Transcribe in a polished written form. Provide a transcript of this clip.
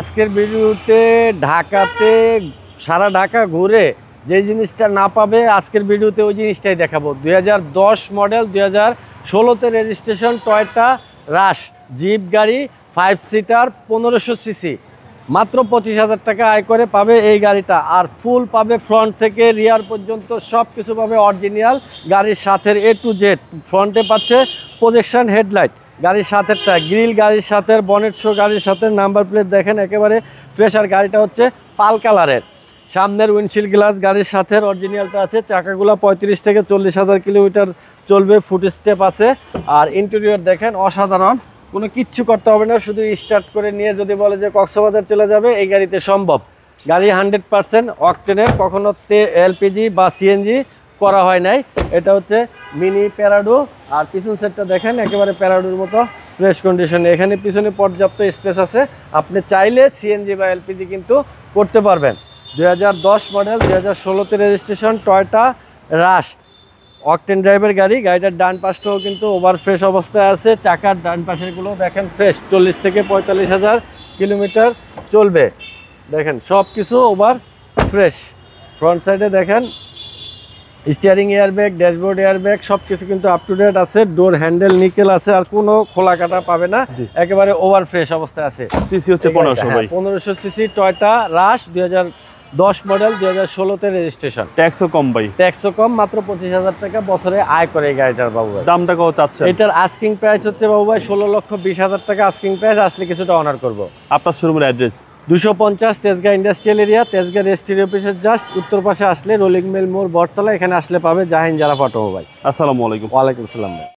আজকের ভিডিওতে ঢাকাতে সারা ঢাকা ঘুরে যে জিনিসটা না পাবে আজকের ভিডিওতে ওই জিনিসটাই দেখাবো। 2010 মডেল 2016তে রেজিস্ট্রেশন টয়োটা রাশ জিপ গাড়ি 5 সিটার 1500 সিসি মাত্র 25,000 টাকা আয় করে পাবে এই গাড়িটা। আর ফুল পাবে ফ্রন্ট থেকে রিয়ার পর্যন্ত সব কিছু পাবে অরিজিনাল গাড়ির সাথে A to Z। ফ্রন্টে পাচ্ছে প্রজেকশন হেডলাইট, গাড়ির সাথেরটা গ্রিল, গাড়ির সাথে বনেট শো, গাড়ির সাথে নাম্বার প্লেট দেখেন একেবারে ফ্রেশ। আর গাড়িটা হচ্ছে পাল কালারের, সামনের উইন্ডশিল্ড গ্লাস গাড়ির সাথে অরিজিনালটা আছে। চাকাগুলো 35 থেকে 40,000 কিলোমিটার চলবে, ফুট স্টেপ আছে। আর ইন্টেরিয়র দেখেন অসাধারণ, কোনো কিচ্ছু করতে হবে না, শুধু স্টার্ট করে নিয়ে যদি বলে যে কক্সবাজার চলে যাবে এই গাড়িতে সম্ভব। গাড়ি 100% অকটেনের, কখনো এলপিজি বা সিএনজি করা হয় নাই। এটা হচ্ছে মিনি প্যারাডো। আর পিছন সেটটা দেখেন একেবারে প্যারাডোর মতো ফ্রেশ কন্ডিশনে। এখানে পিছনে পর্যাপ্ত স্পেস আছে, আপনি চাইলে সিএনজি বা এলপিজি কিন্তু করতে পারবেন। 2010 মডেল 2016তে রেজিস্ট্রেশন টয়োটা রাশ অকটেন ড্রাইভের গাড়ি। গাড়িটার ডান পাশটাও কিন্তু ওভার ফ্রেশ অবস্থায় আছে। চাকার ডান পাশেরগুলো দেখেন ফ্রেশ, 40 থেকে 45,000 কিলোমিটার চলবে। দেখেন সব কিছু ওভার ফ্রেশ। ফ্রন্ট সাইডে দেখেন স্টিয়ারিং এয়ারব্যাগ, ড্যাশবোর্ড এয়ারব্যাগ সব কিছু কিন্তু আপ টু ডেট আছে। ডোর হ্যান্ডেল নিকেল আছে, আর কোনো খোলা কাটা পাবে না, একেবারে ওভার ফ্রেশ অবস্থায় আছে। সিসি হচ্ছে 1500 সিসি টয়োটা রাশ 2010 মডেল 2016তে রেজিস্ট্রেশন। ট্যাক্সও কম ভাই, ট্যাক্সও কম, মাত্র 25,000 টাকা বছরে আয় করে এই গাড়িটার বাবু ভাই। দামটা কত চাচ্ছেন? এটার আস্কিং প্রাইস হচ্ছে বাবু ভাই 16,20,000 টাকা আস্কিং প্রাইস। আসলে কিছুটা অনার করবো। আপনার শোরুমের address 250 Tejgaon industrial area, Tejgaon registry অফিসের জাস্ট উত্তর পাশে আসলে রোলিং মিল মোড় বটতলা, এখানে আসলে পাবে জাহিন জারা অটোমোবাইলস। আসসালামু আলাইকুম। ওয়ালাইকুম আসসালাম ভাই।